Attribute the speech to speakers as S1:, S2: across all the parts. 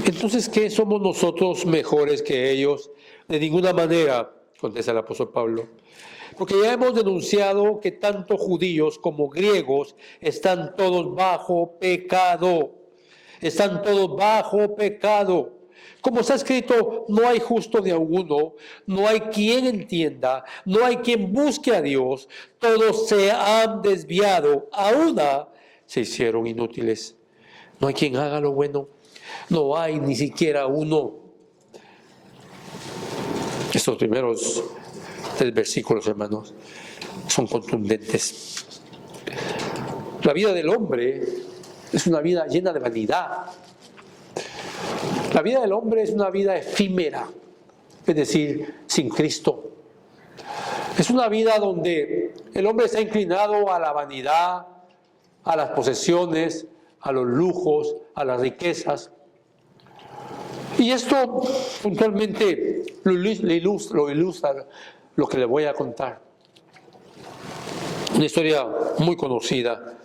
S1: Entonces, ¿qué somos nosotros mejores que ellos? De ninguna manera, contesta el apóstol Pablo. Porque ya hemos denunciado que tanto judíos como griegos están todos bajo pecado. Están todos bajo pecado. Como está escrito, no hay justo ni a uno, no hay quien entienda, no hay quien busque a Dios. Todos se han desviado, a una se hicieron inútiles. No hay quien haga lo bueno, no hay ni siquiera uno. Estos primeros 3 versículos, hermanos, son contundentes. La vida del hombre es una vida llena de vanidad. La vida del hombre es una vida efímera, es decir, sin Cristo. Es una vida donde el hombre está inclinado a la vanidad, a las posesiones, a los lujos, a las riquezas. Y esto puntualmente lo ilustra lo que le voy a contar. Una historia muy conocida.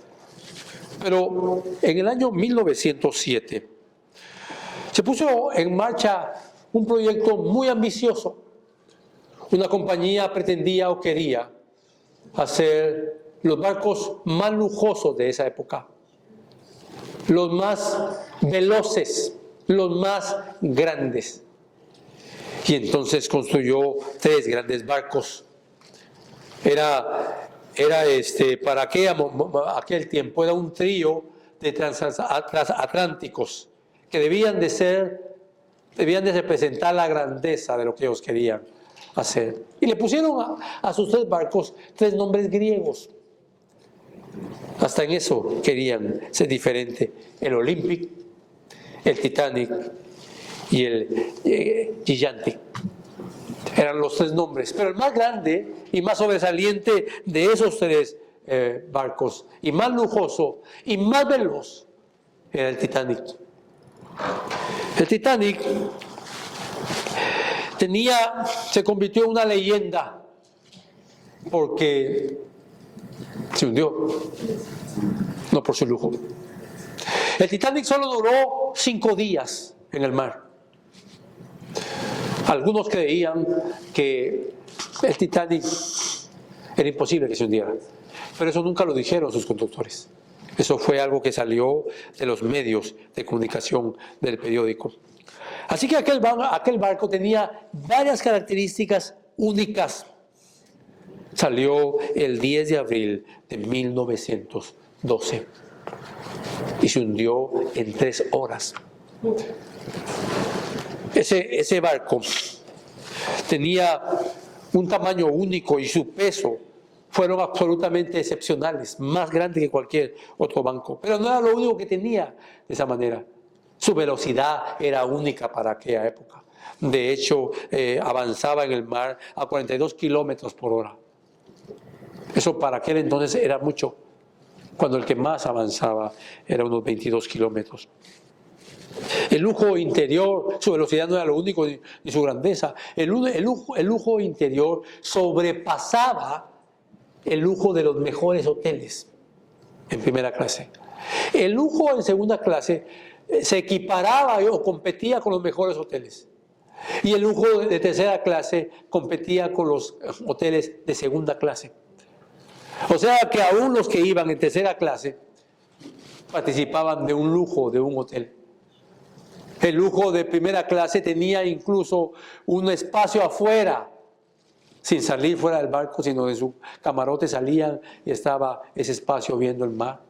S1: Pero en el año 1907 se puso en marcha un proyecto muy ambicioso. Una compañía pretendía o quería hacer los barcos más lujosos de esa época, los más veloces, los más grandes. Y entonces construyó 3 grandes barcos. Para aquel tiempo era un trío de transatlánticos que debían de representar la grandeza de lo que ellos querían hacer. Y le pusieron a sus 3 barcos 3 nombres griegos. Hasta en eso querían ser diferente: el Olympic, el Titanic y el Gigantic. Eran los 3 nombres, pero el más grande y más sobresaliente de esos 3 barcos, y más lujoso y más veloz, era el Titanic. El Titanic se convirtió en una leyenda porque se hundió, no por su lujo. El Titanic solo duró 5 días en el mar. Algunos creían que el Titanic era imposible que se hundiera, pero eso nunca lo dijeron sus conductores. Eso fue algo que salió de los medios de comunicación del periódico. Así que aquel barco tenía varias características únicas. Salió el 10 de abril de 1912 y se hundió en 3 horas. Ese barco tenía un tamaño único y su peso fueron absolutamente excepcionales, más grande que cualquier otro barco. Pero no era lo único que tenía de esa manera. Su velocidad era única para aquella época. De hecho, avanzaba en el mar a 42 kilómetros por hora. Eso para aquel entonces era mucho, cuando el que más avanzaba era unos 22 kilómetros. El lujo interior, su velocidad no era lo único ni su grandeza. El lujo interior sobrepasaba el lujo de los mejores hoteles en primera clase. El lujo en segunda clase se equiparaba o competía con los mejores hoteles. Y el lujo de tercera clase competía con los hoteles de segunda clase. O sea que aún los que iban en tercera clase participaban de un lujo de un hotel. El lujo de primera clase tenía incluso un espacio afuera, sin salir fuera del barco, sino de su camarote salían y estaba ese espacio viendo el mar.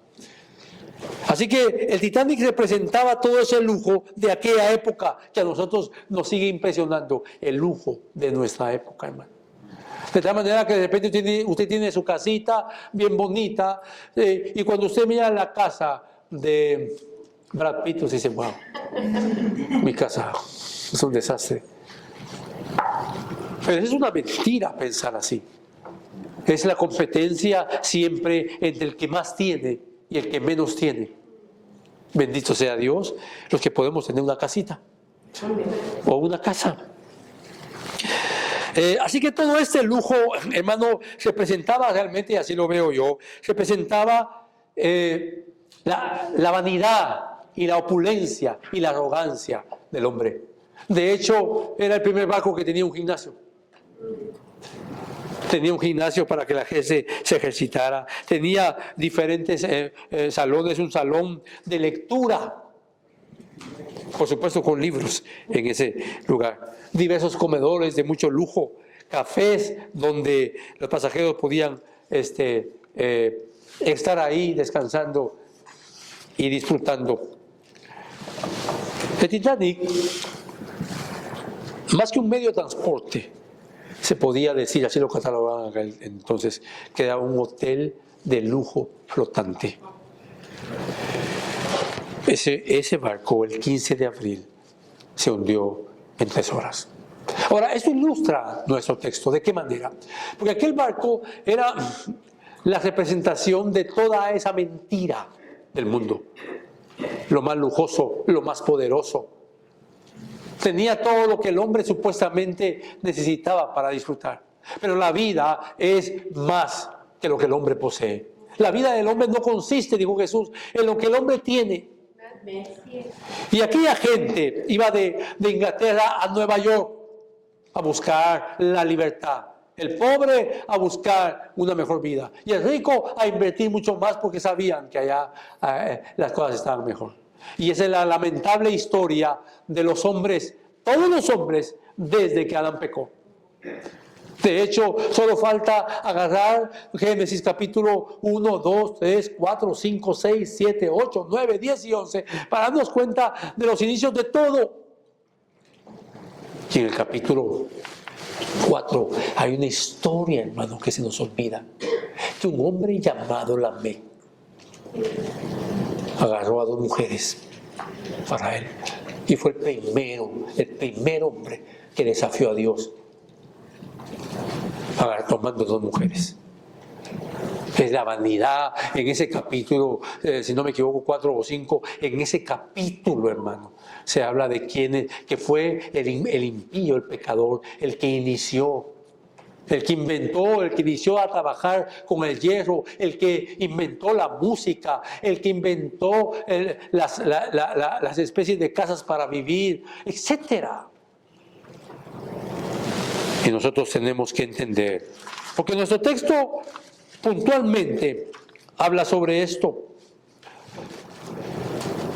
S1: Así que el Titanic representaba todo ese lujo de aquella época que a nosotros nos sigue impresionando, el lujo de nuestra época, hermano. De tal manera que de repente usted tiene su casita bien bonita y cuando usted mira la casa de Brad Pitt, usted dice: wow, mi casa es un desastre. Pero es una mentira pensar así. Es la competencia siempre entre el que más tiene y el que menos tiene. Bendito sea Dios, los que podemos tener una casita o una casa. Así que todo este lujo, hermano, representaba realmente, y así lo veo yo, representaba la vanidad y la opulencia y la arrogancia del hombre. De hecho, era el primer barco que tenía un gimnasio. Tenía un gimnasio para que la gente se ejercitara. Tenía diferentes salones, un salón de lectura. Por supuesto con libros en ese lugar. Diversos comedores de mucho lujo. Cafés donde los pasajeros podían estar ahí descansando y disfrutando. El Titanic, más que un medio de transporte, se podía decir, así lo catalogaban entonces, que era un hotel de lujo flotante. Ese barco, el 15 de abril, se hundió en 3 horas. Ahora, eso ilustra nuestro texto. ¿De qué manera? Porque aquel barco era la representación de toda esa mentira del mundo. Lo más lujoso, lo más poderoso. Tenía todo lo que el hombre supuestamente necesitaba para disfrutar. Pero la vida es más que lo que el hombre posee. La vida del hombre no consiste, dijo Jesús, en lo que el hombre tiene. Y aquella gente iba de Inglaterra a Nueva York a buscar la libertad. El pobre a buscar una mejor vida. Y el rico a invertir mucho más porque sabían que allá las cosas estaban mejor. Y esa es la lamentable historia de los hombres, todos los hombres, desde que Adán pecó. De hecho, solo falta agarrar Génesis capítulo 1, 2, 3, 4, 5, 6, 7, 8, 9, 10 y 11 para darnos cuenta de los inicios de todo. Y en el capítulo 4 hay una historia, hermano, que se nos olvida. Que un hombre llamado Lamec agarró a 2 mujeres para él. Y fue el primer hombre que desafió a Dios, tomando 2 mujeres. Es la vanidad en ese capítulo, si no me equivoco, 4 o 5, en ese capítulo, hermano, se habla de que fue el impío, el pecador, el que inició. El que inventó, el que inició a trabajar con el hierro, el que inventó la música, el que inventó las especies de casas para vivir, etc. Y nosotros tenemos que entender, porque nuestro texto puntualmente habla sobre esto.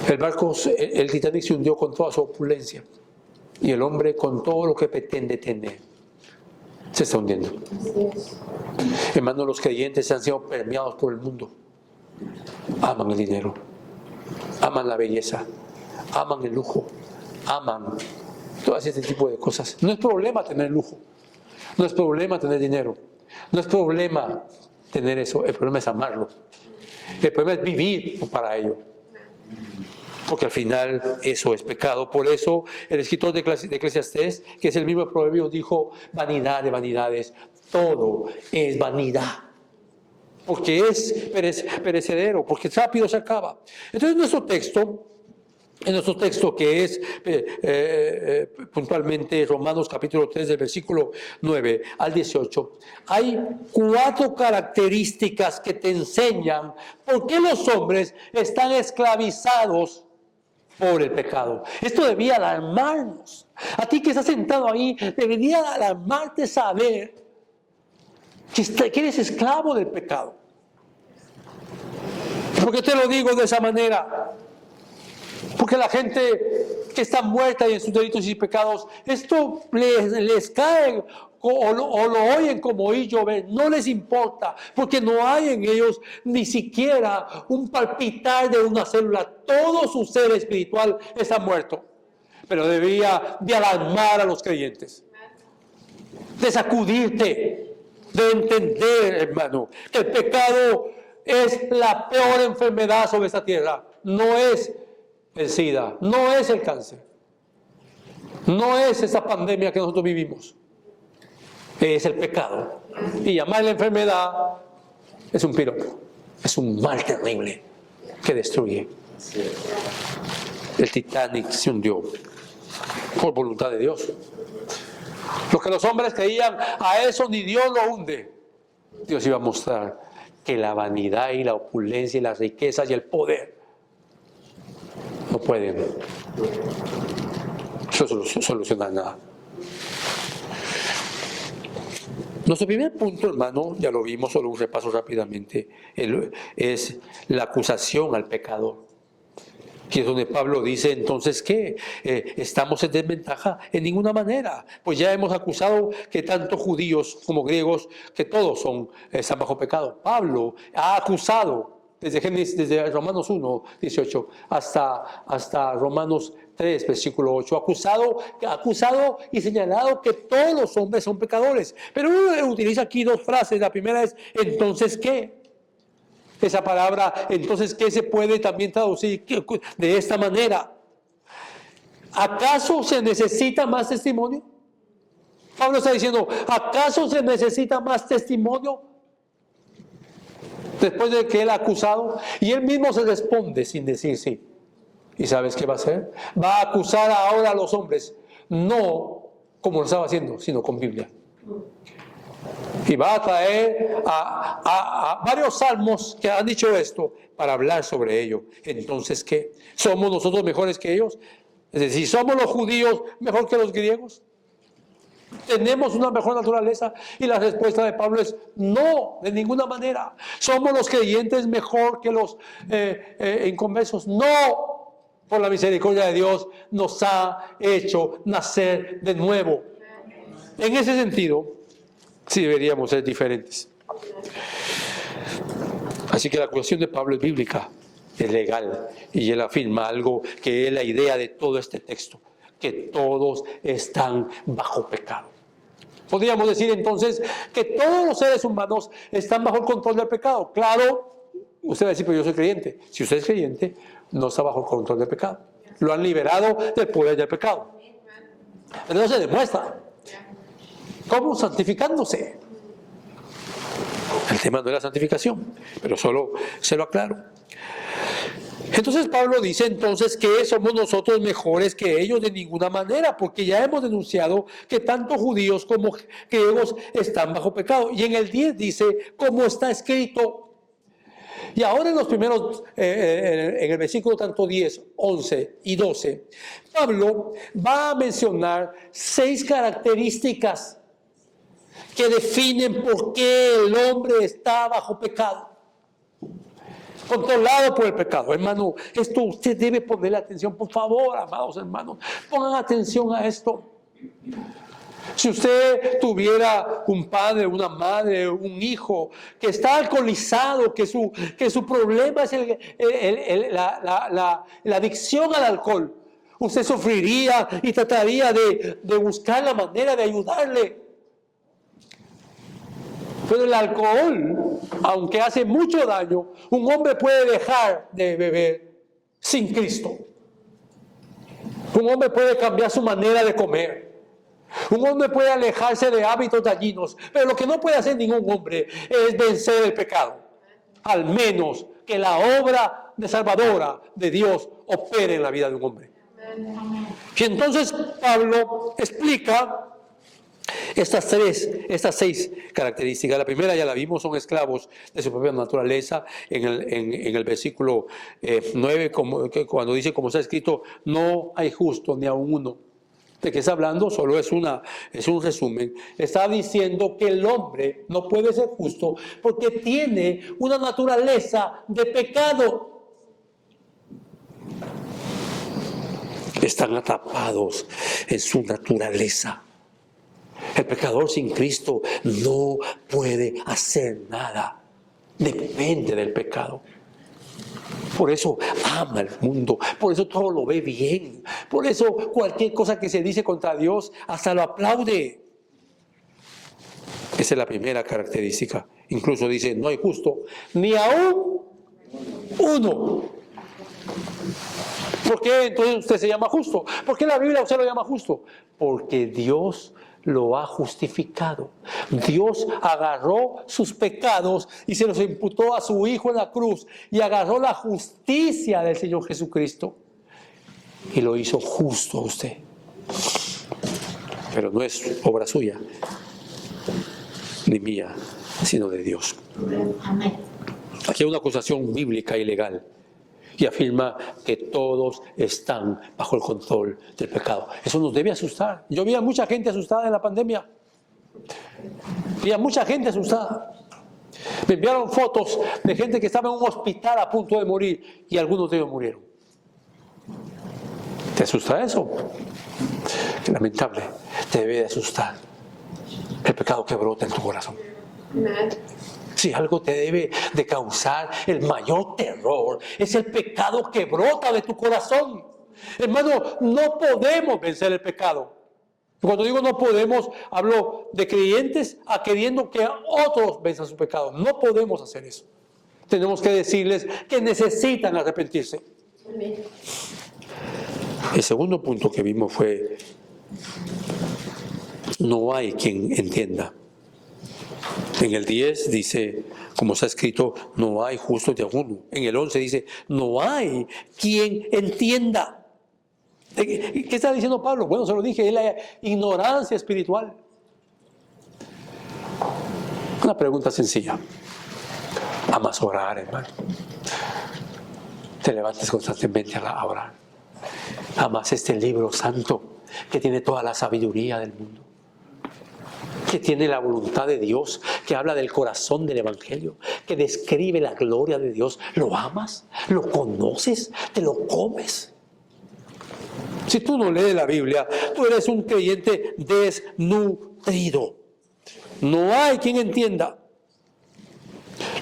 S1: El Titanic se hundió con toda su opulencia y el hombre con todo lo que pretende tener. Se está hundiendo. Hermanos, los creyentes han sido permeados por el mundo. Aman el dinero, aman la belleza, aman el lujo, aman todo ese tipo de cosas. No es problema tener lujo, no es problema tener dinero, no es problema tener eso, el problema es amarlo. El problema es vivir para ello. Porque al final eso es pecado. Por eso el escritor de Eclesiastés, que es el mismo proverbio, dijo: vanidad de vanidades, todo es vanidad. Porque es perecedero, porque rápido se acaba. Entonces en nuestro texto que es puntualmente Romanos capítulo 3 del versículo 9 al 18, hay 4 características que te enseñan por qué los hombres están esclavizados por el pecado. Esto debía alarmarnos. A ti que estás sentado ahí, debería alarmarte saber que eres esclavo del pecado. ¿Por qué te lo digo de esa manera? Porque la gente que está muerta y en sus delitos y pecados, esto les cae o lo oyen como oí llover, no les importa, porque no hay en ellos ni siquiera un palpitar de una célula. Todo su ser espiritual está muerto. Pero debía de alarmar a los creyentes, de sacudirte, de entender, hermano, que el pecado es la peor enfermedad sobre esta tierra. No es el SIDA, no es el cáncer, no es esa pandemia que nosotros vivimos, es el pecado. Y llamar la enfermedad es un piropo, es un mal terrible que destruye. El Titanic se hundió por voluntad de Dios. Lo que los hombres creían, a eso ni Dios lo hunde. Dios iba a mostrar que la vanidad y la opulencia y las riquezas y el poder no pueden solucionar nada. Nuestro primer punto, hermano, ya lo vimos, solo un repaso rápidamente, es la acusación al pecador. Que es donde Pablo dice, entonces, ¿qué? ¿Estamos en desventaja? En ninguna manera. Pues ya hemos acusado que tanto judíos como griegos, que todos están bajo pecado. Pablo ha acusado desde Romanos 1, 18, hasta Romanos 3, versículo 8, acusado y señalado que todos los hombres son pecadores. Pero uno utiliza aquí dos frases. La primera es, entonces, ¿qué? Esa palabra, entonces, ¿qué se puede también traducir de esta manera? ¿Acaso se necesita más testimonio? Pablo está diciendo, ¿acaso se necesita más testimonio? Después de que él ha acusado, y él mismo se responde sin decir sí. ¿Y sabes qué va a hacer? Va a acusar ahora a los hombres, no como lo estaba haciendo, sino con Biblia. Y va a traer a varios salmos que han dicho esto para hablar sobre ello. Entonces, ¿qué? ¿Somos nosotros mejores que ellos? Es decir, ¿somos los judíos mejor que los griegos? ¿Tenemos una mejor naturaleza? Y la respuesta de Pablo es no, de ninguna manera. ¿Somos los creyentes mejor que los inconversos? No, por la misericordia de Dios nos ha hecho nacer de nuevo. En ese sentido, sí deberíamos ser diferentes. Así que la acusación de Pablo es bíblica, es legal, y él afirma algo que es la idea de todo este texto, que todos están bajo pecado. Podríamos decir entonces que todos los seres humanos están bajo el control del pecado. Claro, usted va a decir, pero yo soy creyente. Si usted es creyente, no está bajo el control del pecado. Lo han liberado del poder del pecado. Pero no se demuestra. ¿Cómo? Santificándose. El tema no es la santificación, pero solo se lo aclaro. Entonces Pablo dice entonces que somos nosotros mejores que ellos de ninguna manera, porque ya hemos denunciado que tanto judíos como griegos están bajo pecado. Y en el 10 dice, como está escrito. Y ahora en los primeros, en el versículo tanto 10, 11 y 12, Pablo va a mencionar 6 características que definen por qué el hombre está bajo pecado, controlado por el pecado. Hermano, esto usted debe ponerle atención, por favor, amados hermanos, pongan atención a esto. Si usted tuviera un padre, una madre, un hijo que está alcoholizado, que su problema es la adicción al alcohol, usted sufriría y trataría de buscar la manera de ayudarle. Pero el alcohol, aunque hace mucho daño, un hombre puede dejar de beber sin Cristo. Un hombre puede cambiar su manera de comer. Un hombre puede alejarse de hábitos dañinos. Pero lo que no puede hacer ningún hombre es vencer el pecado. Al menos que la obra de salvadora de Dios opere en la vida de un hombre. Y entonces Pablo explica estas 6 características. La primera ya la vimos, son esclavos de su propia naturaleza. En el versículo 9, cuando dice, como está escrito, no hay justo ni aun uno. ¿De qué está hablando? Solo es un resumen. Está diciendo que el hombre no puede ser justo porque tiene una naturaleza de pecado. Están atrapados en su naturaleza. El pecador sin Cristo no puede hacer nada. Depende del pecado. Por eso ama el mundo. Por eso todo lo ve bien. Por eso cualquier cosa que se dice contra Dios hasta lo aplaude. Esa es la primera característica. Incluso dice, no hay justo ni aún uno. ¿Por qué entonces usted se llama justo? ¿Por qué la Biblia usted lo llama justo? Porque Dios lo ha justificado. Dios agarró sus pecados y se los imputó a su Hijo en la cruz y agarró la justicia del Señor Jesucristo y lo hizo justo a usted. Pero no es obra suya ni mía, sino de Dios. Aquí hay una acusación bíblica y legal. y afirma que todos están bajo el control del pecado. Eso nos debe asustar. Yo vi a mucha gente asustada en la pandemia. Vi a mucha gente asustada. Me enviaron fotos de gente que estaba en un hospital a punto de morir y algunos de ellos murieron. ¿Te asusta eso? Qué lamentable. Te debe de asustar el pecado que brota en tu corazón. Si algo te debe de causar el mayor terror, es el pecado que brota de tu corazón. Hermano, no podemos vencer el pecado. Cuando digo no podemos, hablo de creyentes a queriendo que otros venzan su pecado. No podemos hacer eso. Tenemos que decirles que necesitan arrepentirse. Amén. El segundo punto que vimos fue: no hay quien entienda. En el 10 dice, como está escrito, no hay justo de alguno. En el 11 dice, no hay quien entienda. ¿Qué está diciendo Pablo? Bueno, se lo dije, es la ignorancia espiritual. Una pregunta sencilla. ¿Amas orar, hermano? Te levantes constantemente a orar. ¿Amas este libro santo que tiene toda la sabiduría del mundo? Que tiene la voluntad de Dios, que habla del corazón del Evangelio, que describe la gloria de Dios. ¿Lo amas? ¿Lo conoces? ¿Te lo comes? Si tú no lees la Biblia, tú eres un creyente desnutrido. No hay quien entienda.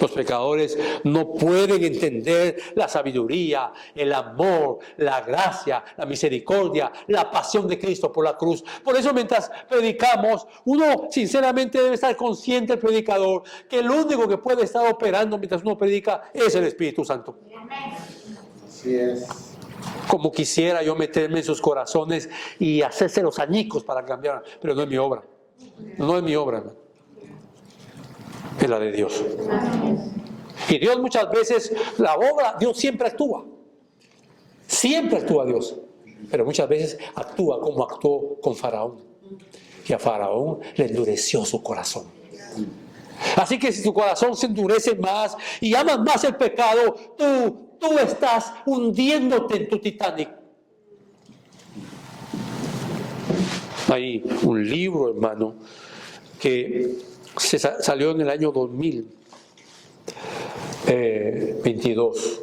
S1: Los pecadores no pueden entender la sabiduría, el amor, la gracia, la misericordia, la pasión de Cristo por la cruz. Por eso mientras predicamos, uno sinceramente debe estar consciente, el predicador, que el único que puede estar operando mientras uno predica es el Espíritu Santo.
S2: Así es.
S1: Como quisiera yo meterme en sus corazones y hacerse los añicos para cambiar, pero no es mi obra. No es mi obra, hermano. Es la de Dios. Y Dios muchas veces, la obra, Dios siempre actúa. Siempre actúa Dios. Pero muchas veces actúa como actuó con Faraón. Y a Faraón le endureció su corazón. Así que si tu corazón se endurece más y amas más el pecado, tú estás hundiéndote en tu Titanic. Hay un libro, hermano, que salió en el año 2022,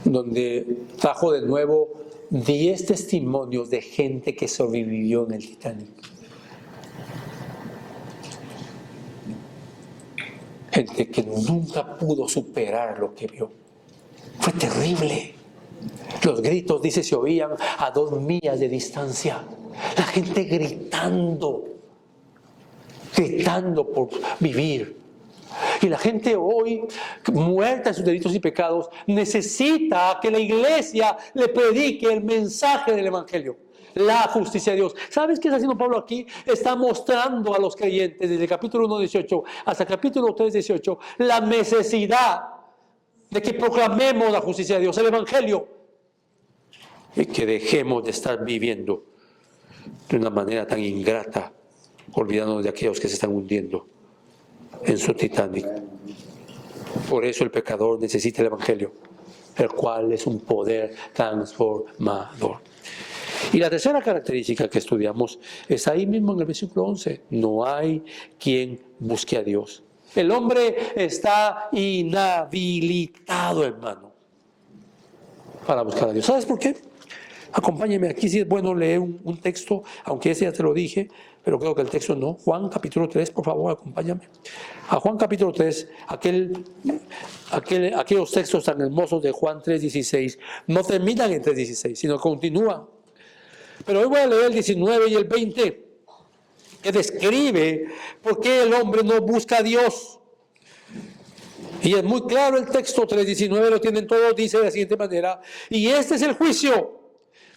S1: donde trajo de nuevo 10 testimonios de gente que sobrevivió en el Titanic. Gente que nunca pudo superar lo que vio. Fue terrible. Los gritos, dice, se oían a 2 millas de distancia. La gente gritando por vivir. Y la gente hoy, muerta en sus delitos y pecados, necesita que la iglesia le predique el mensaje del Evangelio. La justicia de Dios. ¿Sabes qué está haciendo Pablo aquí? Está mostrando a los creyentes desde el capítulo 1:18 hasta el capítulo 3:18 la necesidad de que proclamemos la justicia de Dios, el Evangelio, y que dejemos de estar viviendo de una manera tan ingrata, olvidándonos de aquellos que se están hundiendo en su Titanic. Por eso el pecador necesita el Evangelio, el cual es un poder transformador. Y la tercera característica que estudiamos es ahí mismo en el versículo 11. No hay quien busque a Dios. El hombre está inhabilitado, hermano, para buscar a Dios. ¿Sabes por qué? Acompáñeme, aquí sí es bueno leer un texto, aunque ese ya te lo dije, pero creo que el texto no. Juan capítulo 3, por favor, acompáñame. A Juan capítulo 3, aquellos textos tan hermosos de Juan 3:16, no terminan en 3:16, sino continúan. Pero hoy voy a leer el 19 y el 20, que describe por qué el hombre no busca a Dios. Y es muy claro el texto, 3:19 lo tienen todos, dice de la siguiente manera: y este es el juicio,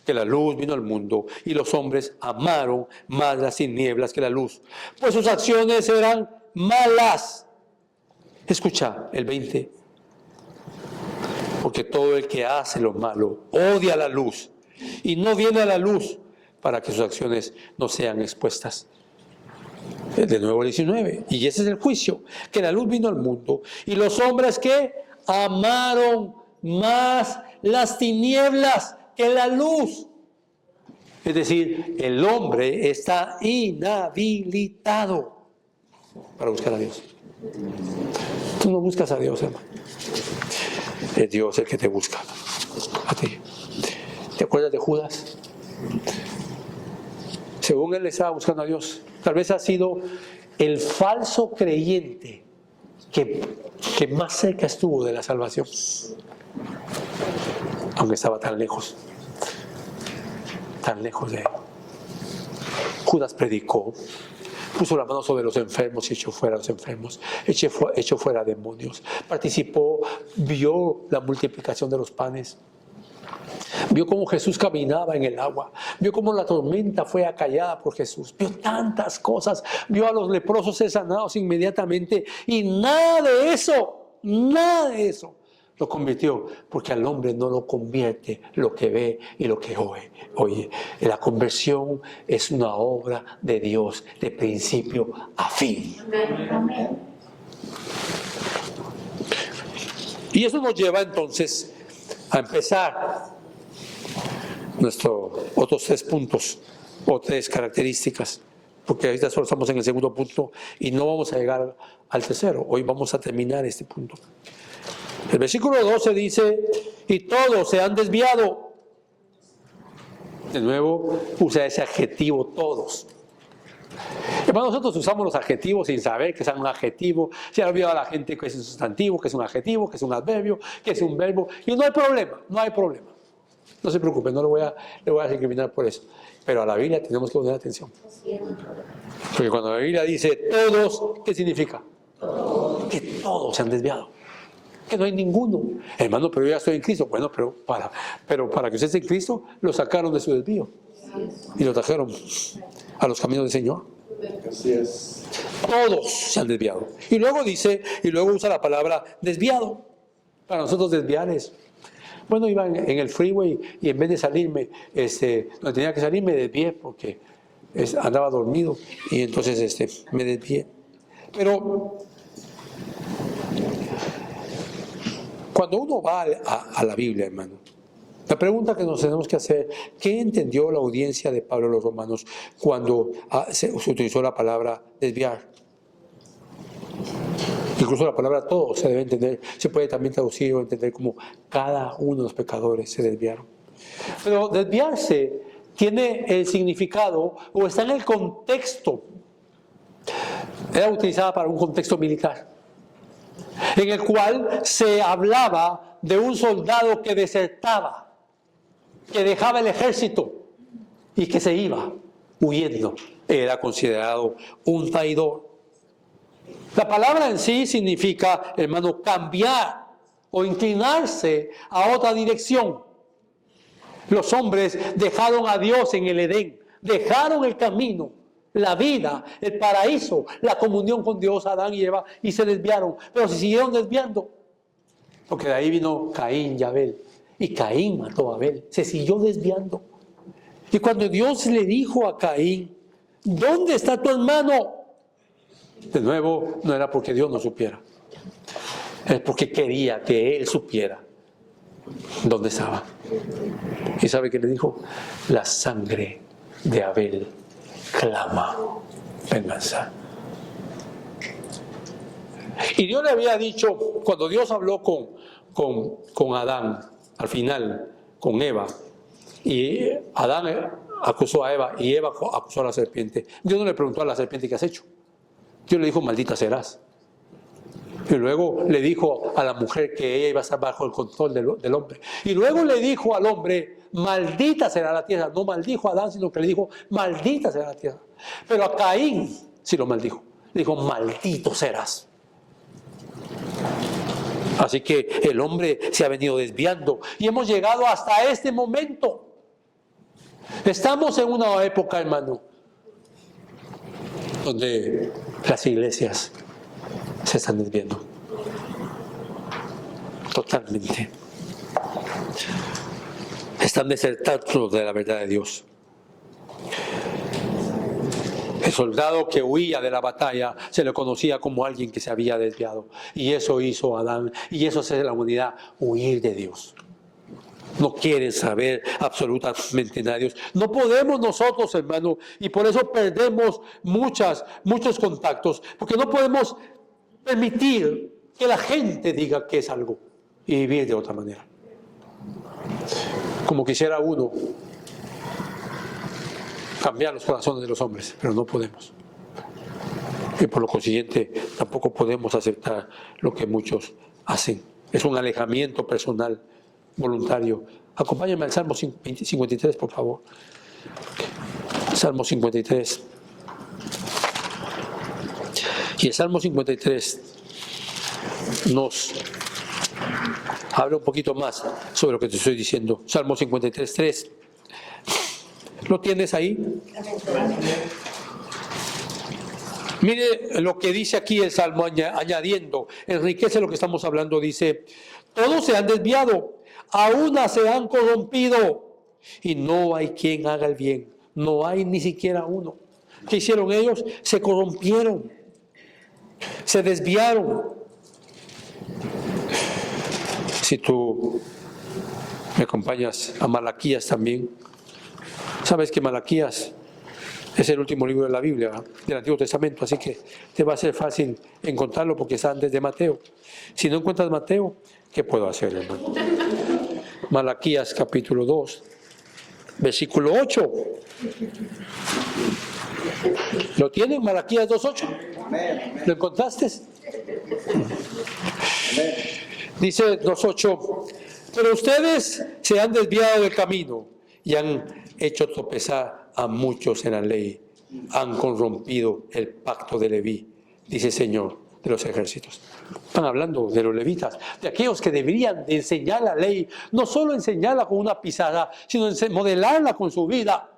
S1: que la luz vino al mundo y los hombres amaron más las tinieblas que la luz, pues sus acciones eran malas. Escucha el 20. Porque todo el que hace lo malo odia la luz y no viene a la luz para que sus acciones no sean expuestas. De nuevo el 19. Y ese es el juicio, que la luz vino al mundo y los hombres que amaron más las tinieblas que la luz. Es decir, el hombre está inhabilitado para buscar a Dios. Tú no buscas a Dios, hermano. Es Dios el que te busca a ti. ¿Te acuerdas de Judas? Según él estaba buscando a Dios, tal vez ha sido el falso creyente que más cerca estuvo de la salvación, aunque estaba tan lejos de él. Judas predicó, puso la mano sobre los enfermos y echó fuera a los enfermos, echó fuera demonios, participó, vio la multiplicación de los panes, vio cómo Jesús caminaba en el agua, vio cómo la tormenta fue acallada por Jesús, vio tantas cosas, vio a los leprosos ser sanados inmediatamente, y nada de eso lo convirtió, porque al hombre no lo convierte lo que ve y lo que oye. La conversión es una obra de Dios de principio a fin. Amén. Y eso nos lleva entonces a empezar nuestros otros 3 puntos o 3 características, porque ahorita solo estamos en el segundo punto y no vamos a llegar al tercero. Hoy vamos a terminar este punto. El versículo 12 dice: y todos se han desviado. De nuevo usa ese adjetivo, todos. Hermanos, nosotros usamos los adjetivos sin saber que es un adjetivo. Se ha olvidado a la gente que es un sustantivo, que es un adjetivo, que es un adverbio, que es un verbo. Y no hay problema. No se preocupen, no le voy a recriminar por eso. Pero a la Biblia tenemos que poner atención. Porque cuando la Biblia dice todos, ¿qué significa? Que todos se han desviado. Que no hay ninguno. Hermano, pero yo ya estoy en Cristo. Bueno, pero para que usted esté en Cristo, lo sacaron de su desvío. Y lo trajeron a los caminos del Señor.
S2: Así es.
S1: Todos se han desviado. Y luego usa la palabra desviado. Para nosotros desviar es, bueno, iba en el freeway y en vez de salirme, no tenía que salir, me desvié porque andaba dormido y entonces me desvié. Pero cuando uno va a la Biblia, hermano, la pregunta que nos tenemos que hacer: ¿qué entendió la audiencia de Pablo a los romanos cuando se utilizó la palabra desviar? Incluso la palabra todo se debe entender, se puede también traducir o entender como cada uno de los pecadores se desviaron. Pero desviarse tiene el significado o está en el contexto. Era utilizada para un contexto militar, en el cual se hablaba de un soldado que desertaba, que dejaba el ejército y que se iba huyendo. Era considerado un traidor. La palabra en sí significa, hermano, cambiar o inclinarse a otra dirección. Los hombres dejaron a Dios en el Edén, dejaron el camino, la vida, el paraíso, la comunión con Dios, Adán y Eva, y se desviaron. Pero se siguieron desviando, porque de ahí vino Caín y Abel. Y Caín mató a Abel, se siguió desviando. Y cuando Dios le dijo a Caín: ¿dónde está tu hermano? De nuevo, no era porque Dios no supiera, es porque quería que él supiera dónde estaba. ¿Y sabe qué le dijo? La sangre de Abel clama venganza. Y Dios le había dicho, cuando Dios habló con Adán, al final, con Eva, y Adán acusó a Eva y Eva acusó a la serpiente. Dios no le preguntó a la serpiente: ¿qué has hecho? Dios le dijo: maldita serás. Y luego le dijo a la mujer que ella iba a estar bajo el control del hombre. Y luego le dijo al hombre: maldita será la tierra. No maldijo a Adán, sino que le dijo: maldita será la tierra. Pero a Caín sí lo maldijo. Le dijo: maldito serás. Así que el hombre se ha venido desviando y hemos llegado hasta este momento. Estamos en una época, hermano, donde las iglesias se están desviando totalmente. Están desertando de la verdad de Dios. El soldado que huía de la batalla se le conocía como alguien que se había desviado. Y eso hizo Adán, y eso hace la humanidad, huir de Dios. No quieren saber absolutamente nada de Dios. No podemos nosotros, hermano, y por eso perdemos muchos contactos, porque no podemos permitir que la gente diga que es algo y vivir de otra manera. Como quisiera uno cambiar los corazones de los hombres, pero no podemos. Y por lo consiguiente, tampoco podemos aceptar lo que muchos hacen. Es un alejamiento personal, voluntario. Acompáñame al Salmo 53, por favor. Salmo 53. Y el Salmo 53 nos habla un poquito más sobre lo que te estoy diciendo. Salmo 53, 3. ¿Lo tienes ahí? Mire lo que dice aquí el Salmo añadiendo, enriquece lo que estamos hablando, dice, todos se han desviado, a una se han corrompido y no hay quien haga el bien, no hay ni siquiera uno. ¿Qué hicieron ellos? Se corrompieron, se desviaron. Si tú me acompañas a Malaquías también, sabes que Malaquías es el último libro de la Biblia, ¿verdad? Del Antiguo Testamento, así que te va a ser fácil encontrarlo porque está antes de Mateo. Si no encuentras Mateo, ¿qué puedo hacer, hermano? Malaquías capítulo 2, versículo 8. ¿Lo tienen? Malaquías 2:8. ¿Lo encontraste? Dice 2:8, pero ustedes se han desviado del camino y han hecho tropezar a muchos en la ley, han corrompido el pacto de Leví, dice el Señor de los ejércitos. Están hablando de los levitas, de aquellos que deberían de enseñar la ley, no solo enseñarla con una pizarra, sino modelarla con su vida.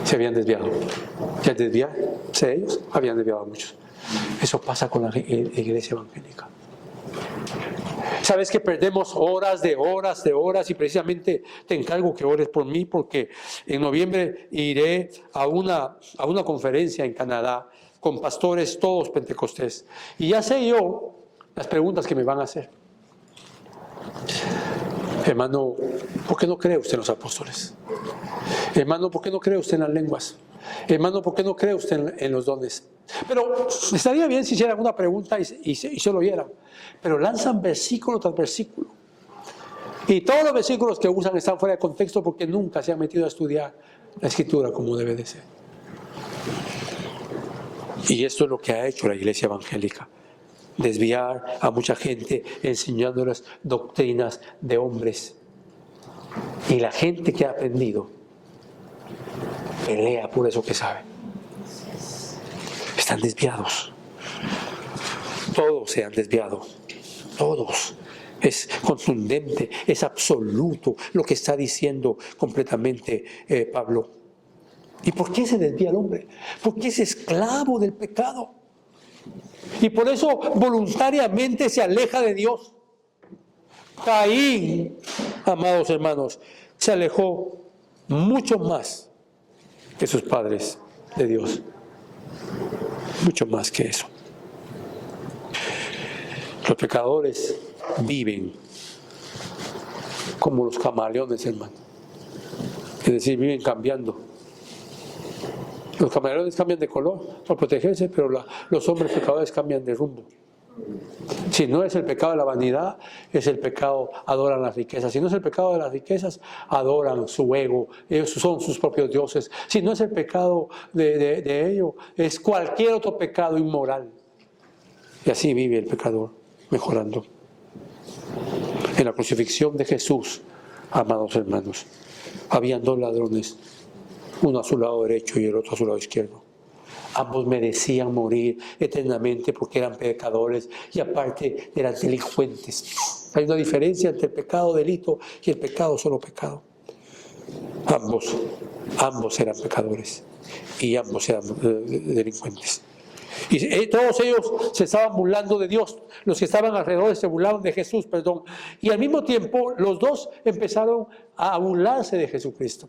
S1: Se habían desviado. ¿Ya desviarse ellos? Habían desviado a muchos. Eso pasa con la iglesia evangélica. Sabes que perdemos horas y precisamente te encargo que ores por mí porque en noviembre iré a una conferencia en Canadá con pastores todos pentecostés y ya sé yo las preguntas que me van a hacer. Hermano, ¿por qué no cree usted en los apóstoles? Hermano, ¿por qué no cree usted en las lenguas? Hermano, ¿por qué no cree usted en los dones? Pero estaría bien si hicieran una pregunta y se lo oyeran. Pero lanzan versículo tras versículo. Y todos los versículos que usan están fuera de contexto porque nunca se han metido a estudiar la Escritura como debe de ser. Y esto es lo que ha hecho la iglesia evangélica. Desviar a mucha gente enseñándoles doctrinas de hombres. Y la gente que ha aprendido pelea por eso que sabe. Están desviados. Todos se han desviado. Todos. Es contundente, es absoluto lo que está diciendo completamente Pablo. ¿Y por qué se desvía el hombre? Porque es esclavo del pecado. Y por eso voluntariamente se aleja de Dios. Caín, amados hermanos, se alejó mucho más que sus padres de Dios. Mucho más que eso. Los pecadores viven como los camaleones, hermano. Es decir, viven cambiando. Los camaleones cambian de color para protegerse, pero los hombres pecadores cambian de rumbo. Si no es el pecado de la vanidad, es el pecado, adoran las riquezas. Si no es el pecado de las riquezas, adoran su ego. Ellos son sus propios dioses. Si no es el pecado de ello, es cualquier otro pecado inmoral. Y así vive el pecador, mejorando. En la crucifixión de Jesús, amados hermanos, habían dos ladrones, uno a su lado derecho y el otro a su lado izquierdo. Ambos merecían morir eternamente porque eran pecadores y aparte eran delincuentes. Hay una diferencia entre el pecado delito y el pecado solo pecado. Ambos eran pecadores y ambos eran delincuentes. Y todos ellos se estaban burlando de Dios. Los que estaban alrededor se burlaban de Jesús, perdón. Y al mismo tiempo los dos empezaron a burlarse de Jesucristo.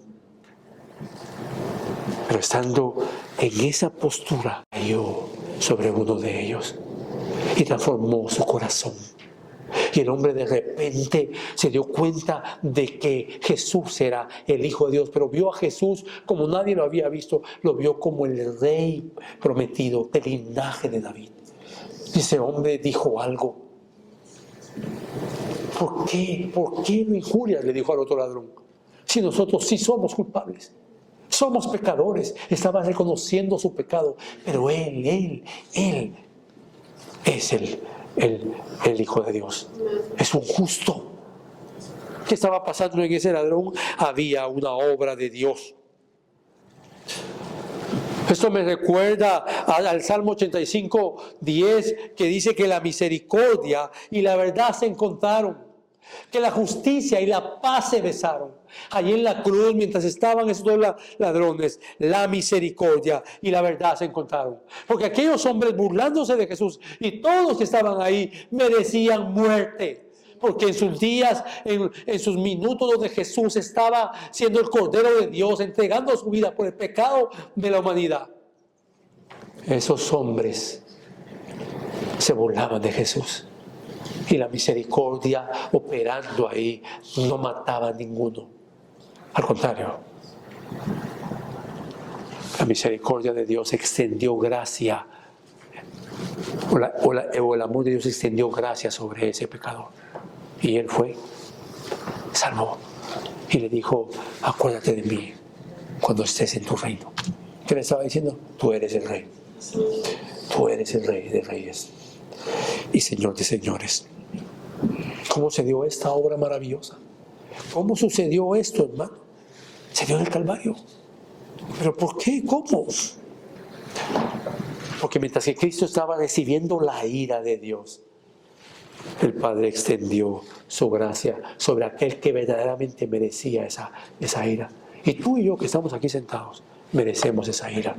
S1: Pero estando en esa postura, cayó sobre uno de ellos y transformó su corazón. Y el hombre de repente se dio cuenta de que Jesús era el Hijo de Dios, pero vio a Jesús como nadie lo había visto, lo vio como el Rey prometido del linaje de David. Y ese hombre dijo algo. ¿Por qué no injurias?, le dijo al otro ladrón. Si nosotros sí somos culpables, somos pecadores. Estaba reconociendo su pecado, pero él es el Hijo de Dios. Es un justo. ¿Qué estaba pasando en ese ladrón? Había una obra de Dios. Esto me recuerda al Salmo 85, 10, que dice que la misericordia y la verdad se encontraron, que la justicia y la paz se besaron. Allí en la cruz, mientras estaban esos dos ladrones, la misericordia y la verdad se encontraron. Porque aquellos hombres, burlándose de Jesús, y todos los que estaban ahí, merecían muerte. Porque en sus días, en sus minutos donde Jesús estaba siendo el Cordero de Dios, entregando su vida por el pecado de la humanidad, esos hombres se burlaban de Jesús. Y la misericordia operando ahí no mataba a ninguno. Al contrario, la misericordia de Dios extendió gracia, o el amor de Dios extendió gracia sobre ese pecador. Y él fue, salvó, y le dijo: acuérdate de mí cuando estés en tu reino. ¿Qué le estaba diciendo? Tú eres el Rey. Tú eres el Rey de Reyes y Señor de Señores. ¿Cómo se dio esta obra maravillosa? ¿Cómo sucedió esto, hermano? Se dio en el Calvario. ¿Pero por qué? ¿Cómo? Porque mientras que Cristo estaba recibiendo la ira de Dios, el Padre extendió su gracia sobre aquel que verdaderamente merecía esa ira. Y tú y yo que estamos aquí sentados, merecemos esa ira.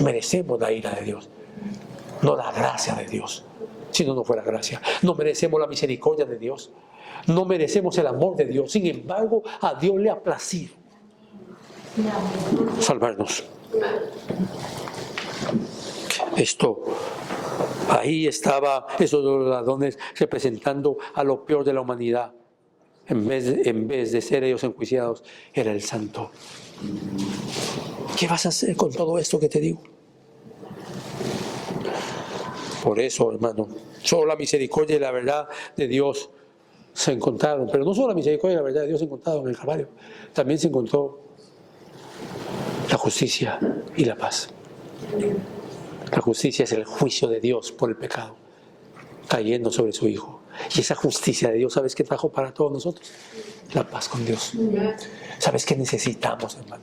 S1: Merecemos la ira de Dios, no la gracia de Dios. Si no fuera gracia, no merecemos la misericordia de Dios, no merecemos el amor de Dios. Sin embargo, a Dios le ha placido salvarnos. Ahí estaba esos dos ladrones representando a lo peor de la humanidad. En vez de ser ellos enjuiciados, era el santo. ¿Qué vas a hacer con todo esto que te digo? Por eso, hermano, solo la misericordia y la verdad de Dios se encontraron. Pero no solo la misericordia y la verdad de Dios se encontraron en el Calvario. También se encontró la justicia y la paz. La justicia es el juicio de Dios por el pecado cayendo sobre su Hijo. Y esa justicia de Dios, ¿sabes qué trajo para todos nosotros? La paz con Dios. ¿Sabes qué necesitamos, hermano?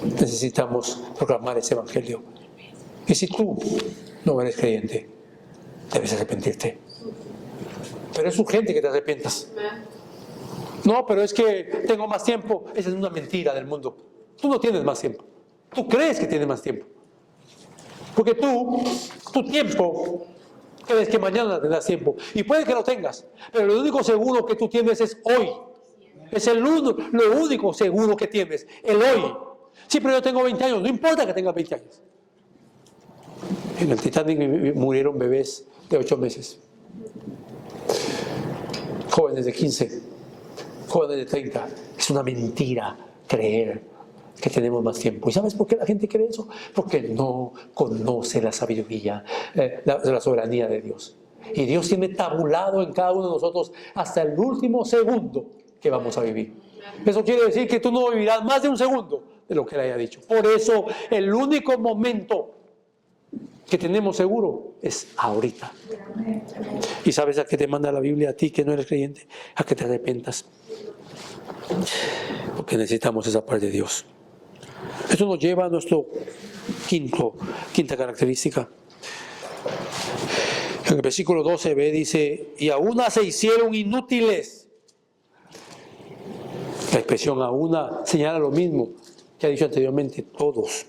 S1: Necesitamos proclamar ese evangelio. Y si tú no eres creyente, debes arrepentirte. Pero es urgente que te arrepientas. No, pero es que tengo más tiempo. Esa es una mentira del mundo. Tú no tienes más tiempo. Tú crees que tienes más tiempo. Porque tu tiempo, crees que mañana tendrás tiempo. Y puede que lo tengas. Pero lo único seguro que tú tienes es hoy. Es lo único seguro que tienes, el hoy. Sí, pero yo tengo 20 años. No importa que tengas 20 años. En el Titanic murieron bebés de 8 meses. Jóvenes de 15. Jóvenes de 30. Es una mentira creer que tenemos más tiempo. ¿Y sabes por qué la gente cree eso? Porque no conoce la sabiduría, la soberanía de Dios. Y Dios tiene tabulado en cada uno de nosotros hasta el último segundo que vamos a vivir. Eso quiere decir que tú no vivirás más de un segundo de lo que Él haya dicho. Por eso el único momento que tenemos seguro es ahorita. ¿Y sabes a qué te manda la Biblia a ti que no eres creyente? A que te arrepentas. Porque necesitamos esa parte de Dios. Esto nos lleva a nuestra quinta característica. En el versículo 12b dice: y a una se hicieron inútiles. La expresión a una señala lo mismo que ha dicho anteriormente: todos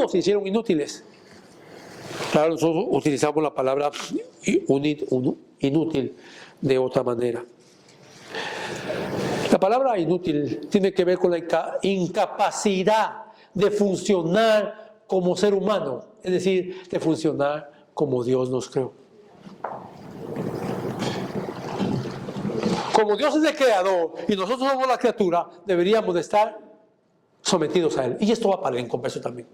S1: se hicieron inútiles. Claro, nosotros utilizamos la palabra inútil de otra manera. palabra inútil tiene que ver con la incapacidad de funcionar como ser humano, es decir, de funcionar como Dios nos creó. Como Dios es el creador y nosotros somos la criatura, deberíamos de estar sometidos a Él. Y esto va para el inconverso también.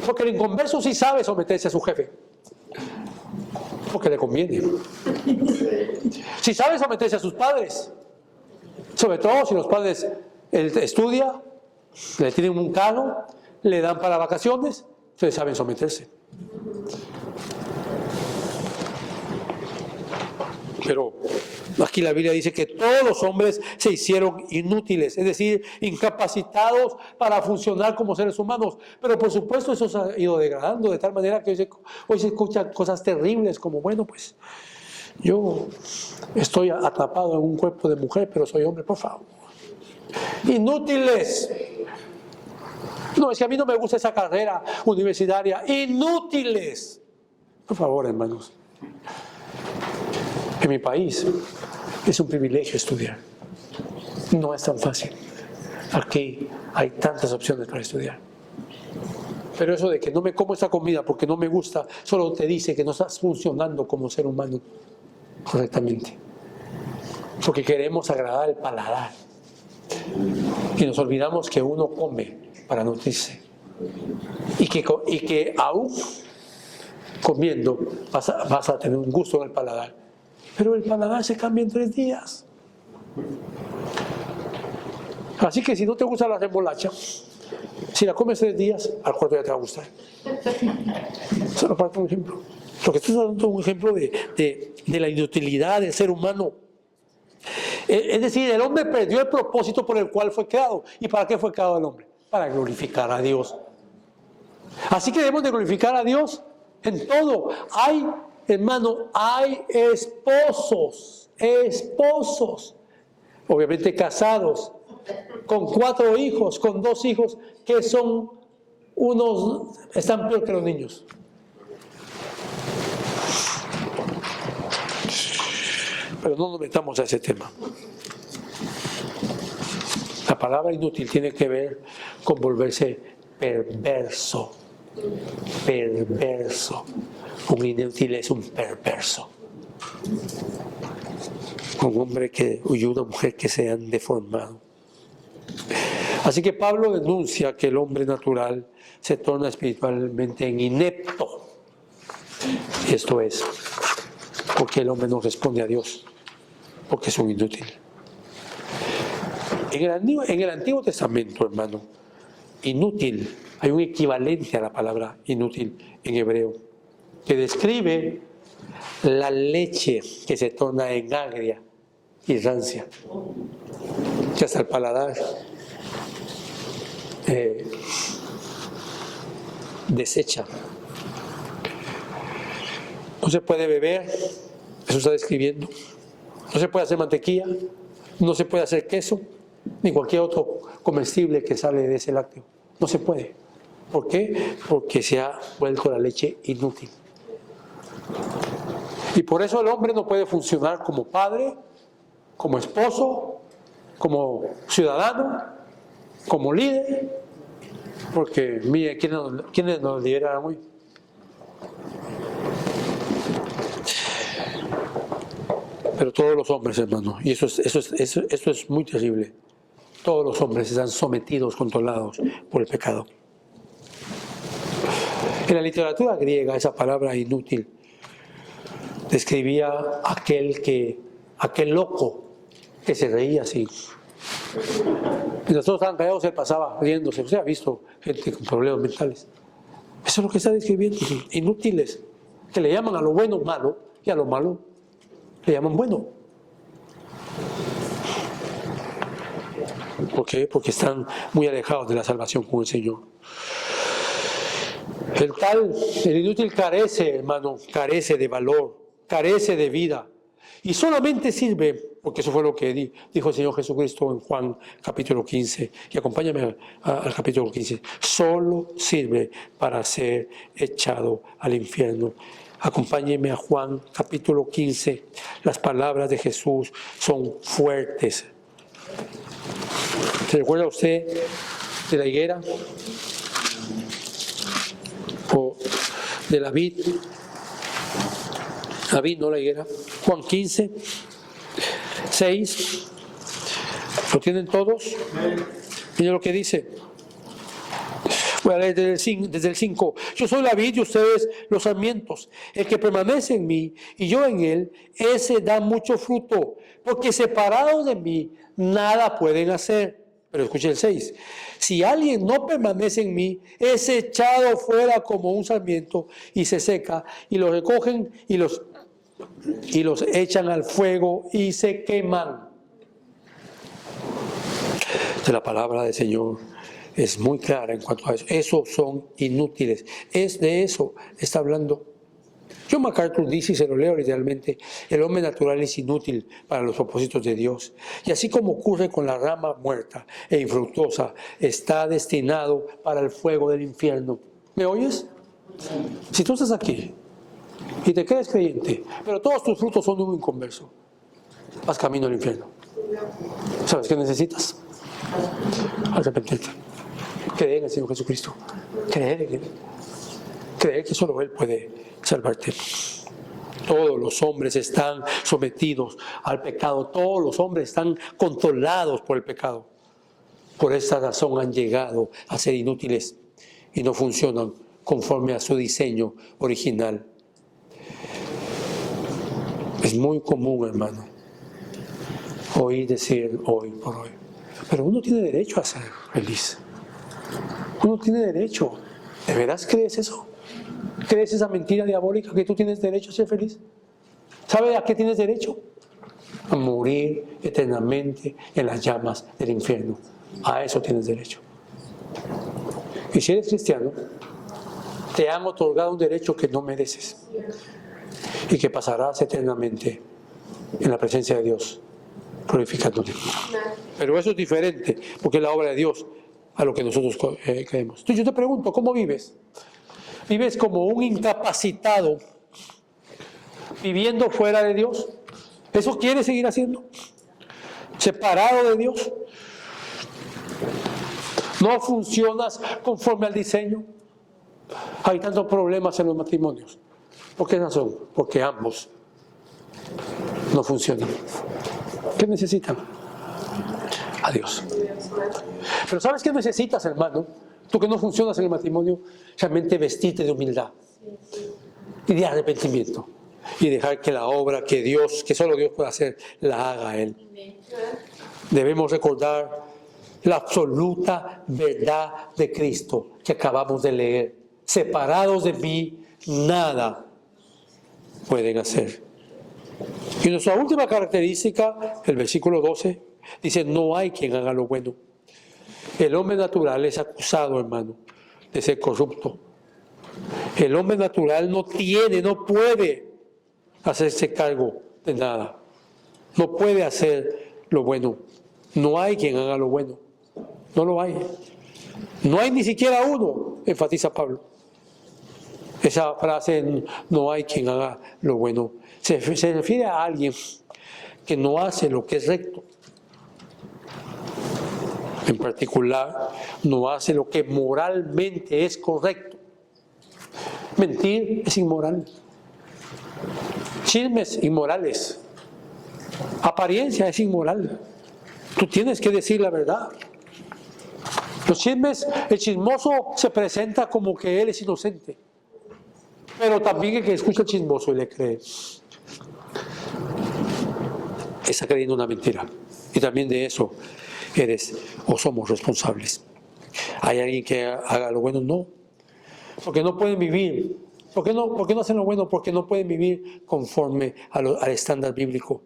S1: Porque el inconverso sí sabe someterse a su jefe, porque le conviene. Si sabe someterse a sus padres, sobre todo si los padres, él estudia, le tienen un cargo, le dan para vacaciones, ustedes saben someterse. Pero aquí la Biblia dice que todos los hombres se hicieron inútiles, es decir, incapacitados para funcionar como seres humanos. Pero por supuesto eso se ha ido degradando de tal manera que hoy se escuchan cosas terribles como, bueno, pues yo estoy atrapado en un cuerpo de mujer, pero soy hombre, por favor. Inútiles. No, es que a mí no me gusta esa carrera universitaria. Inútiles. Por favor, hermanos. En mi país es un privilegio estudiar. No es tan fácil. Aquí hay tantas opciones para estudiar. Pero eso de que no me como esta comida porque no me gusta, solo te dice que no estás funcionando como ser humano correctamente. Porque queremos agradar el paladar. Y nos olvidamos que uno come para nutrirse. Y que aún comiendo vas a tener un gusto en el paladar. Pero el paladar se cambia en 3 días. Así que si no te gusta la remolacha, si la comes 3 días, al 4 ya te va a gustar. Solo para un ejemplo. Lo que estoy dando es un ejemplo de la inutilidad del ser humano. Es decir, el hombre perdió el propósito por el cual fue creado. ¿Y para qué fue creado el hombre? Para glorificar a Dios. Así que debemos de glorificar a Dios en todo. Hermano, hay esposos, obviamente casados, con 4 hijos, con 2 hijos, que son están peor que los niños. Pero no nos metamos a ese tema. La palabra inútil tiene que ver con volverse perverso. Perverso. Un inútil es un perverso. Un hombre y una mujer que se han deformado. Así que Pablo denuncia que el hombre natural se torna espiritualmente en inepto. Esto es, porque el hombre no responde a Dios, porque es un inútil. En el Antiguo Testamento, hermano, inútil, hay un equivalente a la palabra inútil en hebreo, que describe la leche que se torna en agria y rancia, que hasta el paladar desecha. No se puede beber, eso está describiendo. No se puede hacer mantequilla, no se puede hacer queso, ni cualquier otro comestible que sale de ese lácteo. No se puede. ¿Por qué? Porque se ha vuelto la leche inútil. Y por eso el hombre no puede funcionar como padre, como esposo, como ciudadano, como líder, porque mire, ¿quiénes nos lideraron hoy? Pero todos los hombres, hermano, y eso es muy terrible. Todos los hombres están sometidos, controlados por el pecado. En la literatura griega, esa palabra inútil describía aquel loco que se reía así. Y nosotros estaban callados, él pasaba riéndose. Usted ha visto gente con problemas mentales. Eso es lo que está describiendo. Inútiles, que le llaman a lo bueno malo y a lo malo le llaman bueno. ¿Por qué? Porque están muy alejados de la salvación con el Señor. El inútil carece, hermano, carece de valor, carece de vida. Y solamente sirve, porque eso fue lo que dijo el Señor Jesucristo en Juan capítulo 15. Y acompáñame al capítulo 15. Solo sirve para ser echado al infierno. Acompáñeme a Juan capítulo 15. Las palabras de Jesús son fuertes. ¿Se recuerda usted de la higuera? ¿O de la vid? La vid, no la higuera. Juan 15, 6. ¿Lo tienen todos? Miren lo que dice. Voy a leer desde el 5. Yo soy la vid y ustedes los sarmientos. El que permanece en mí y yo en él, ese da mucho fruto, porque separados de mí nada pueden hacer. Pero escuche el 6. Si alguien no permanece en mí, es echado fuera como un sarmiento y se seca, y los recogen y los echan al fuego y se queman. La palabra del Señor es muy clara en cuanto a eso. Esos son inútiles. Es de eso está hablando. John MacArthur dice, y se lo leo literalmente, el hombre natural es inútil para los propósitos de Dios. Y así como ocurre con la rama muerta e infructuosa, está destinado para el fuego del infierno. ¿Me oyes? Si tú estás aquí y te crees creyente, pero todos tus frutos son de un inconverso, vas camino al infierno. ¿Sabes qué necesitas? Arrepentirte. Creer en el Señor Jesucristo. Creer en Él. Creer que solo Él puede salvarte. Todos los hombres están sometidos al pecado. Todos los hombres están controlados por el pecado. Por esta razón han llegado a ser inútiles y no funcionan conforme a su diseño original. Es muy común, hermano, oír decir hoy por hoy, pero uno tiene derecho a ser feliz. Uno tiene derecho. ¿De veras crees eso? ¿Crees esa mentira diabólica que tú tienes derecho a ser feliz? ¿Sabes a qué tienes derecho? A morir eternamente en las llamas del infierno. A eso tienes derecho. Y si eres cristiano, te han otorgado un derecho que no mereces y que pasarás eternamente en la presencia de Dios, glorificándole. Pero eso es diferente, porque es la obra de Dios a lo que nosotros creemos. Entonces yo te pregunto, ¿cómo vives? ¿Vives como un incapacitado, viviendo fuera de Dios? ¿Eso quieres seguir haciendo? ¿Separado de Dios? ¿No funcionas conforme al diseño? Hay tantos problemas en los matrimonios. ¿Por qué razón? Porque ambos no funcionan. ¿Qué necesitan? A Dios. Pero ¿sabes qué necesitas, hermano? Tú que no funcionas en el matrimonio, realmente vestirte de humildad y de arrepentimiento y dejar que la obra que solo Dios puede hacer, la haga Él. Debemos recordar la absoluta verdad de Cristo que acabamos de leer. Separados de mí, nada pueden hacer. Y nuestra última característica, el versículo 12, dice, no hay quien haga lo bueno. El hombre natural es acusado, hermano, de ser corrupto. El hombre natural no puede hacerse cargo de nada. No puede hacer lo bueno. No hay quien haga lo bueno. No lo hay. No hay ni siquiera uno, enfatiza Pablo. Esa frase, no hay quien haga lo bueno, se refiere a alguien que no hace lo que es recto. En particular, no hace lo que moralmente es correcto. Mentir es inmoral. Chismes inmorales. Apariencia es inmoral. Tú tienes que decir la verdad. Los chismes, el chismoso se presenta como que él es inocente. Pero también el que escucha el chismoso y le cree, está creyendo una mentira. Y también de eso eres o somos responsables. ¿Hay alguien que haga lo bueno? No. Porque no pueden vivir. ¿Por qué no hacen lo bueno? Porque no pueden vivir conforme al estándar bíblico.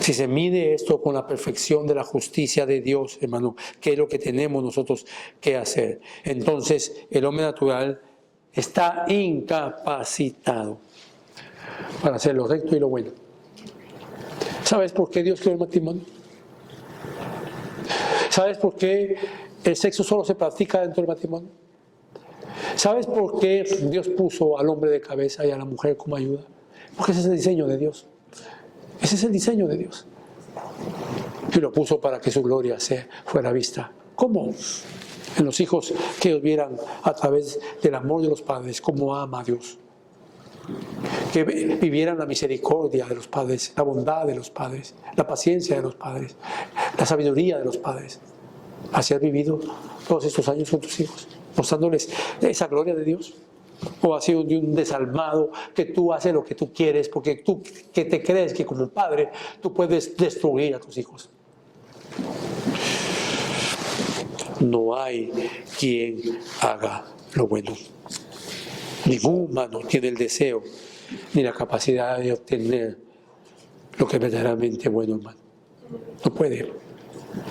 S1: Si se mide esto con la perfección de la justicia de Dios, hermano, ¿qué es lo que tenemos nosotros que hacer? Entonces, el hombre natural está incapacitado para hacer lo recto y lo bueno. ¿Sabes por qué Dios creó el matrimonio? ¿Sabes por qué el sexo solo se practica dentro del matrimonio? ¿Sabes por qué Dios puso al hombre de cabeza y a la mujer como ayuda? Porque ese es el diseño de Dios. Ese es el diseño de Dios. Y lo puso para que su gloria fuera vista. ¿Cómo? En los hijos, que ellos vieran a través del amor de los padres cómo ama a Dios. Que vivieran la misericordia de los padres, la bondad de los padres, la paciencia de los padres, la sabiduría de los padres. ¿Así has vivido todos estos años con tus hijos, mostrándoles esa gloria de Dios? ¿O has sido de un desalmado que tú haces lo que tú quieres porque tú que te crees que como padre tú puedes destruir a tus hijos? No hay quien haga lo bueno. Ningún humano tiene el deseo ni la capacidad de obtener lo que es verdaderamente bueno, hermano. No puede,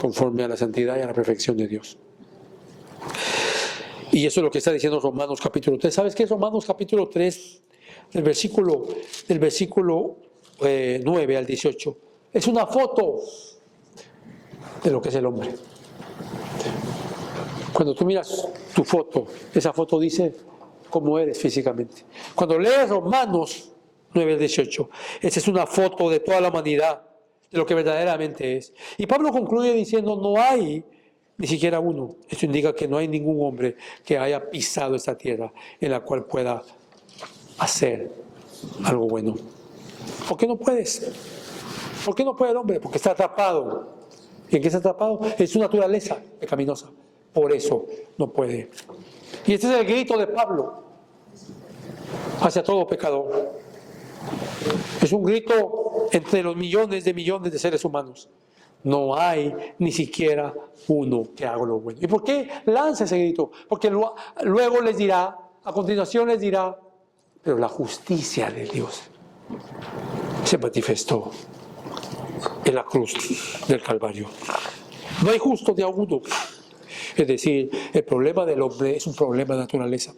S1: conforme a la santidad y a la perfección de Dios. Y eso es lo que está diciendo Romanos capítulo 3. ¿Sabes qué es Romanos capítulo 3? Del versículo 9 al 18. Es una foto de lo que es el hombre. Cuando tú miras tu foto, esa foto dice cómo eres físicamente. Cuando lees Romanos 9 al 18, esa es una foto de toda la humanidad, de lo que verdaderamente es. Y Pablo concluye diciendo, no hay ni siquiera uno. Esto indica que no hay ningún hombre que haya pisado esta tierra en la cual pueda hacer algo bueno. ¿Por qué no puedes? ¿Por qué no puede el hombre? Porque está atrapado. ¿Y en qué está atrapado? En su naturaleza pecaminosa. Por eso no puede. Y este es el grito de Pablo hacia todo pecador. Es un grito entre los millones de seres humanos. No hay ni siquiera uno que haga lo bueno. ¿Y por qué lanza ese grito? Porque luego les dirá, a continuación les dirá, pero la justicia de Dios se manifestó en la cruz del Calvario. No hay justo de uno. Es decir, el problema del hombre es un problema de naturaleza.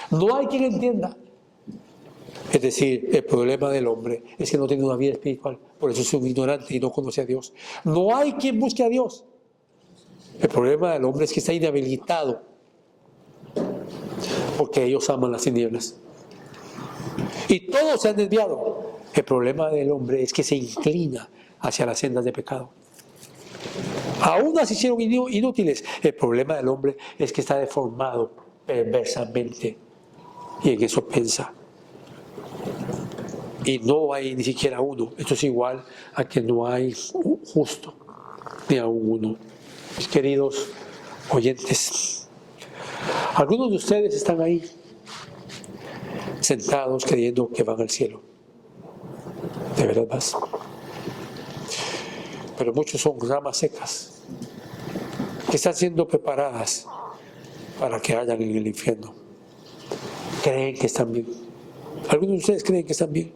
S1: No hay quien entienda. Es decir, el problema del hombre es que no tiene una vida espiritual, por eso es un ignorante y no conoce a Dios. No hay quien busque a Dios. El problema del hombre es que está inhabilitado, porque ellos aman las tinieblas. Y todos se han desviado. El problema del hombre es que se inclina hacia las sendas de pecado. Aún así hicieron inútiles. El problema del hombre es que está deformado perversamente y en eso piensa. Y no hay ni siquiera uno. Esto es igual a que no hay justo ni aún uno. Mis queridos oyentes, algunos de ustedes están ahí sentados creyendo que van al cielo. ¿De verdad vas? Pero muchos son ramas secas que están siendo preparadas para que hayan en el infierno. Creen que están bien. Algunos de ustedes creen que están bien.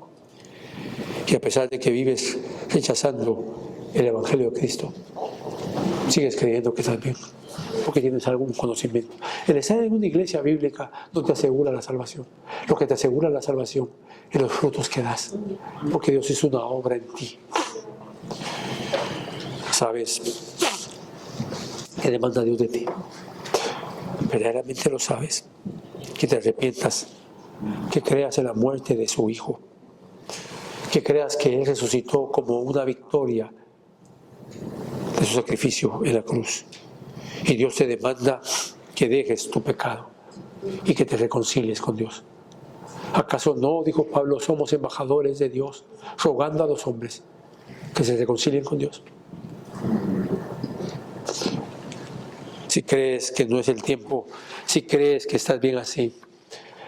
S1: Y a pesar de que vives rechazando el Evangelio de Cristo, sigues creyendo que estás bien, porque tienes algún conocimiento. El estar en una iglesia bíblica no te asegura la salvación. Lo que te asegura la salvación es los frutos que das, porque Dios hizo una obra en ti. ¿Sabes qué demanda Dios de ti? ¿Verdaderamente lo sabes? Que te arrepientas, que creas en la muerte de su Hijo, que creas que Él resucitó como una victoria de su sacrificio en la cruz. Y Dios te demanda que dejes tu pecado y que te reconcilies con Dios. ¿Acaso no, dijo Pablo, somos embajadores de Dios, rogando a los hombres que se reconcilien con Dios? Si crees que no es el tiempo, si crees que estás bien así,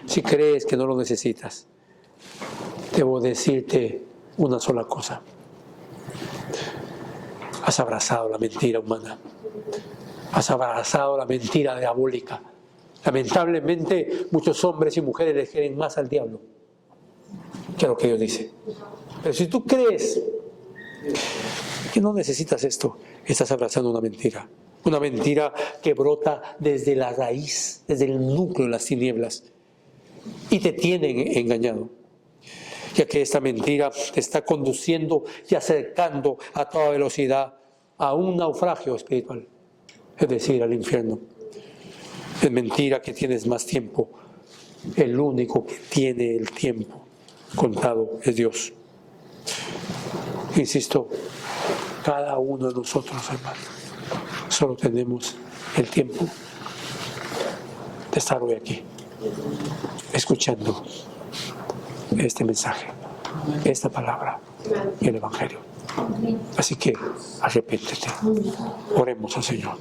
S1: si crees que no lo necesitas, debo decirte una sola cosa. Has abrazado la mentira humana. Has abrazado la mentira diabólica. Lamentablemente, muchos hombres y mujeres le creen más al diablo que a lo que Dios dice. Pero si tú crees que no necesitas esto, estás abrazando una mentira. Una mentira que brota desde la raíz, desde el núcleo de las tinieblas. Y te tienen engañado. Ya que esta mentira te está conduciendo y acercando a toda velocidad a un naufragio espiritual. Es decir, al infierno. Es mentira que tienes más tiempo El único que tiene el tiempo contado es Dios. Insisto, cada uno de nosotros, hermano, solo tenemos el tiempo de estar hoy aquí, escuchando este mensaje, esta palabra y el Evangelio. Así que arrepéntete. Oremos al Señor.